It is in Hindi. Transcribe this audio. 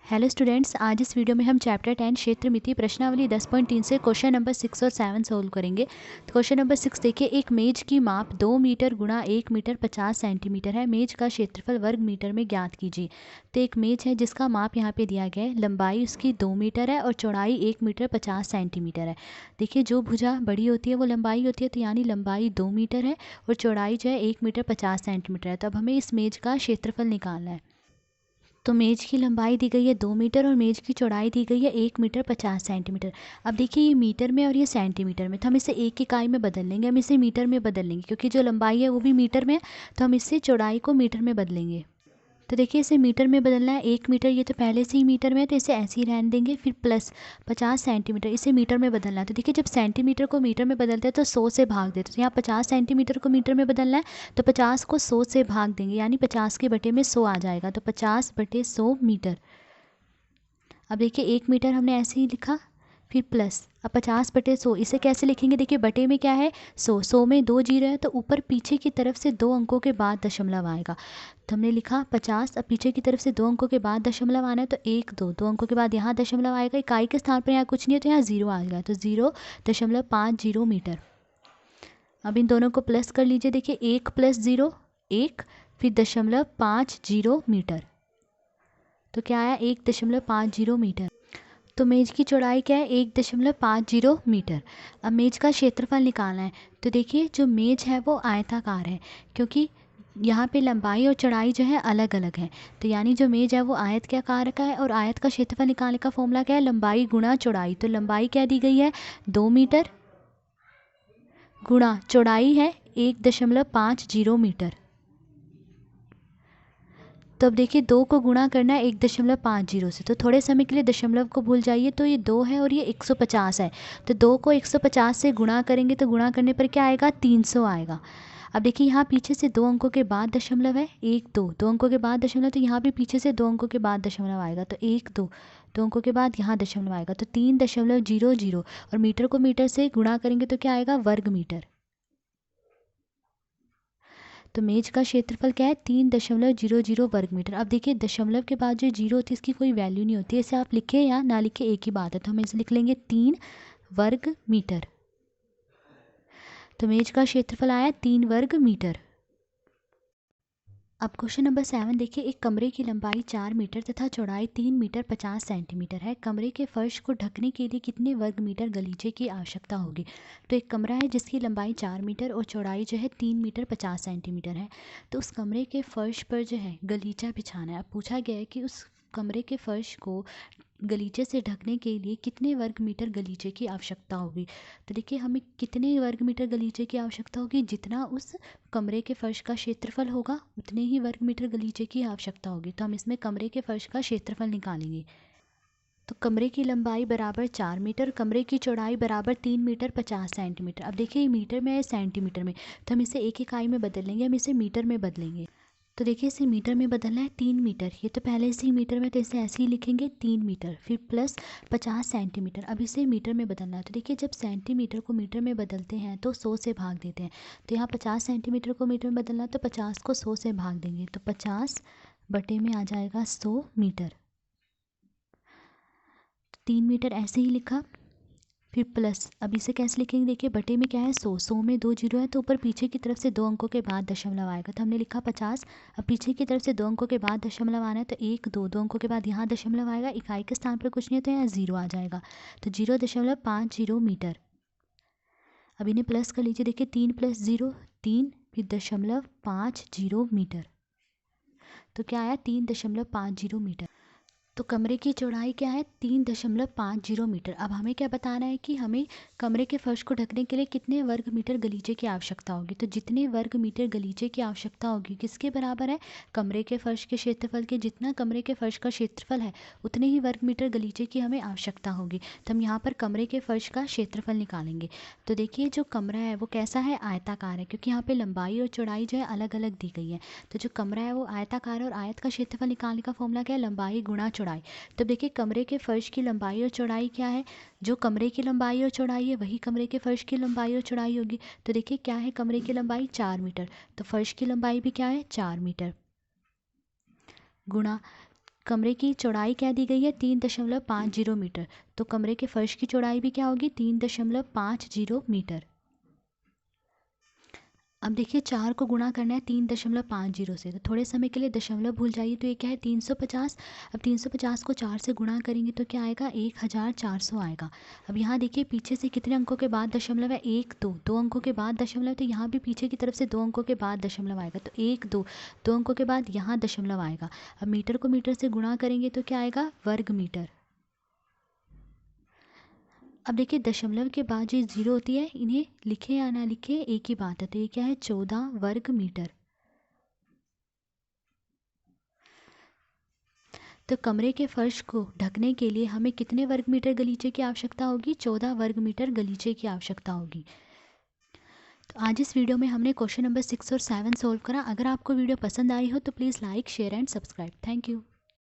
हेलो स्टूडेंट्स, आज इस वीडियो में हम चैप्टर 10 क्षेत्र मिति प्रश्नावली 10.3 से क्वेश्चन नंबर 6 और 7 सोल्व करेंगे। तो क्वेश्चन नंबर 6 देखिए, एक मेज की माप 2 मीटर गुणा 1 मीटर 50 सेंटीमीटर है। मेज का क्षेत्रफल वर्ग मीटर में ज्ञात कीजिए। तो एक मेज है जिसका माप यहाँ पे दिया गया है। लंबाई उसकी 2 मीटर है और चौड़ाई 1 मीटर 50 सेंटीमीटर है। देखिए, जो भुजा बड़ी होती है वो लंबाई होती है, तो यानी लंबाई 2 मीटर है और चौड़ाई जो है 1 मीटर 50 सेंटीमीटर है। तो अब हमें इस मेज का क्षेत्रफल निकालना है। तो मेज की लंबाई दी गई है 2 मीटर और मेज की चौड़ाई दी गई है 1 मीटर 50 सेंटीमीटर। अब देखिए, ये मीटर में और ये सेंटीमीटर में, तो हम इसे एक इकाई में बदल लेंगे। हम इसे मीटर में बदल लेंगे क्योंकि जो लंबाई है वो भी मीटर में है, तो हम इससे चौड़ाई को मीटर में बदलेंगे। तो देखिए, इसे मीटर में बदलना है। 1 मीटर ये तो पहले से ही मीटर में है, तो इसे ऐसे ही रहने देंगे। फिर प्लस 50 सेंटीमीटर, इसे मीटर में बदलना है। तो देखिए, जब सेंटीमीटर को मीटर में बदलते हैं तो 100 से भाग देते हैं। तो यहाँ 50 सेंटीमीटर को मीटर में बदलना है, तो 50 को 100 से भाग देंगे, यानी 50 के बटे में 100 आ जाएगा। तो 50 बटे 100 मीटर। अब देखिए, 1 मीटर हमने ऐसे ही लिखा, फिर प्लस अब 50 बटे 100, इसे कैसे लिखेंगे? देखिए, बटे में क्या है 100, 100 में 2 जीरो है, तो ऊपर पीछे की तरफ से 2 अंकों के बाद दशमलव आएगा। तो हमने लिखा 50, अब पीछे की तरफ से 2 अंकों के बाद दशमलव आना है, तो 1 2 2 अंकों के बाद यहाँ दशमलव आएगा। इकाई के स्थान पर यहाँ कुछ नहीं है तो यहाँ 0 आएगा, तो 0.50 मीटर। अब इन दोनों को प्लस कर लीजिए। देखिए, 1 + 0 1, फिर 0.50 मीटर। तो क्या आया? 1.50 मीटर। तो मेज की चौड़ाई क्या है? 1.50 मीटर। अब मेज का क्षेत्रफल निकालना है। तो देखिए, जो मेज है वो आयताकार है, क्योंकि यहाँ पे लंबाई और चौड़ाई जो है अलग अलग है। तो यानी जो मेज है वो आयत के आकार का है, और आयत का क्षेत्रफल निकालने का फॉर्मूला क्या है? लंबाई गुणा चौड़ाई। तो लंबाई क्या दी गई है? 2 मीटर गुणा चौड़ाई है 1.50 मीटर। तो अब देखिए, 2 को गुणा करना है 1.50 से, तो थोड़े समय के लिए दशमलव को भूल जाइए। तो ये 2 है और ये 150 है, तो 2 को 150 से गुणा करेंगे तो गुणा करने पर क्या आएगा? 300 आएगा। अब देखिए, यहाँ पीछे से 2 अंकों के बाद दशमलव है, 1 2 2 अंकों के बाद दशमलव, तो यहाँ भी पीछे से 2 अंकों के बाद दशमलव आएगा, तो 1 2 2 अंकों के बाद यहाँ दशमलव आएगा, तो 3.00, और मीटर को मीटर से गुणा करेंगे तो क्या आएगा? वर्ग मीटर। तो मेज का क्षेत्रफल क्या है? 3.00 वर्ग मीटर। अब देखिए, दशमलव के बाद जो जीरो होती है इसकी कोई वैल्यू नहीं होती है, इसे आप लिखें या ना लिखें एक ही बात है। तो हम इसे लिख लेंगे 3 वर्ग मीटर। तो मेज का क्षेत्रफल आया 3 वर्ग मीटर। अब क्वेश्चन नंबर 7 देखिए, एक कमरे की लंबाई 4 मीटर तथा चौड़ाई 3 मीटर 50 सेंटीमीटर है। कमरे के फर्श को ढकने के लिए कितने वर्ग मीटर गलीचे की आवश्यकता होगी? तो एक कमरा है जिसकी लंबाई 4 मीटर और चौड़ाई जो है 3 मीटर 50 सेंटीमीटर है। तो उस कमरे के फर्श पर जो है गलीचा बिछाना है। अब पूछा गया है कि उस कमरे के फर्श को गलीचे से ढकने के लिए कितने वर्ग मीटर गलीचे की आवश्यकता होगी? तो देखिए, हमें कितने वर्ग मीटर गलीचे की आवश्यकता होगी? जितना उस कमरे के फर्श का क्षेत्रफल होगा उतने ही वर्ग मीटर गलीचे की आवश्यकता होगी। तो हम इसमें कमरे के फर्श का क्षेत्रफल निकालेंगे। तो कमरे की लंबाई बराबर 4 मीटर, कमरे की चौड़ाई बराबर 3 मीटर 50 सेंटीमीटर। अब देखिए, ये मीटर में है सेंटीमीटर में, तो हम इसे एक इकाई में बदल लेंगे। हम इसे मीटर में बदलेंगे। तो देखिए, इसे मीटर में बदलना है 3 मीटर, ये तो पहले से ही मीटर में, तो इसे ऐसे ही लिखेंगे 3 मीटर, फिर प्लस 50 सेंटीमीटर। अब इसे मीटर में बदलना है। तो देखिए, जब सेंटीमीटर को मीटर में बदलते हैं तो 100 से भाग देते हैं। तो यहाँ 50 सेंटीमीटर को मीटर में बदलना है, तो 50 को 100 से भाग देंगे, तो 50 बटे में आ जाएगा 100 मीटर। 3 मीटर ऐसे ही लिखा, फिर प्लस, अब इसे कैसे लिखेंगे? देखिए, बटे में क्या है 100, 100 में 2 जीरो है, तो ऊपर पीछे की तरफ से 2 अंकों के बाद दशमलव आएगा, तो हमने लिखा 50। अब पीछे की तरफ से 2 अंकों के बाद दशमलव आना है, तो 1 2 2 अंकों के बाद यहाँ दशमलव आएगा। इकाई के स्थान पर कुछ नहीं है तो यहाँ 0 आ जाएगा, तो 0.50 मीटर। अब इन्हें प्लस कर लीजिए। देखिए, 3 + 0 3, फिर 0.50 मीटर। तो क्या आया? 3.50 मीटर। तो कमरे की चौड़ाई क्या है? 3.50 मीटर। अब हमें क्या बताना है कि हमें कमरे के फर्श को ढकने के लिए कितने वर्ग मीटर गलीचे की आवश्यकता होगी। तो जितने वर्ग मीटर गलीचे की आवश्यकता होगी किसके बराबर है? कमरे के फर्श के क्षेत्रफल के। जितना कमरे के फर्श का क्षेत्रफल है उतने ही वर्ग मीटर गलीचे की हमें आवश्यकता होगी। तो हम यहाँ पर कमरे के फर्श का क्षेत्रफल निकालेंगे। तो देखिए, जो कमरा है वो कैसा है? आयताकार है, क्योंकि यहाँ पर लंबाई और चौड़ाई जो है अलग अलग दी गई है। तो जो कमरा है वो आयताकार है, और आयत का क्षेत्रफल निकालने का फॉर्मूला क्या है? लंबाई गुणा चौड़ाई। तो देखिए, कमरे के फर्श की लंबाई और चौड़ाई क्या है? जो कमरे की लंबाई और चौड़ाई है वही कमरे के फर्श की लंबाई और चौड़ाई होगी। तो देखिए, क्या है? कमरे की लंबाई 4 मीटर, तो फर्श की लंबाई भी क्या है? 4 मीटर, गुणा कमरे की चौड़ाई क्या दी गई है, 3.50 मीटर। तो कमरे के फर्श की चौड़ाई भी क्या होगी, 3.50 मीटर। अब देखिए 4 को गुणा करना है 3.50 से, तो थोड़े समय के लिए दशमलव भूल जाइए। तो ये क्या है, 350। अब 350 को 4 से गुणा करेंगे तो क्या आएगा, 1400 आएगा। अब यहाँ देखिए पीछे से कितने अंकों के बाद दशमलव है, 1 2, 2 अंकों के बाद दशमलव, तो यहाँ भी पीछे की तरफ से 2 अंकों के बाद दशमलव आएगा। तो 1 2, 2 अंकों के बाद यहाँ दशमलव आएगा। अब मीटर को मीटर से गुणा करेंगे तो क्या आएगा, वर्ग मीटर। अब देखिए दशमलव के बाद जो जीरो होती है, इन्हें लिखे या ना लिखे एक ही बात है। तो ये क्या है, 14 वर्ग मीटर। तो कमरे के फर्श को ढकने के लिए हमें कितने वर्ग मीटर गलीचे की आवश्यकता होगी, 14 वर्ग मीटर गलीचे की आवश्यकता होगी। तो आज इस वीडियो में हमने क्वेश्चन नंबर 6 और 7 सोल्व करा। अगर आपको वीडियो पसंद आई हो तो please like, share and subscribe. Thank you.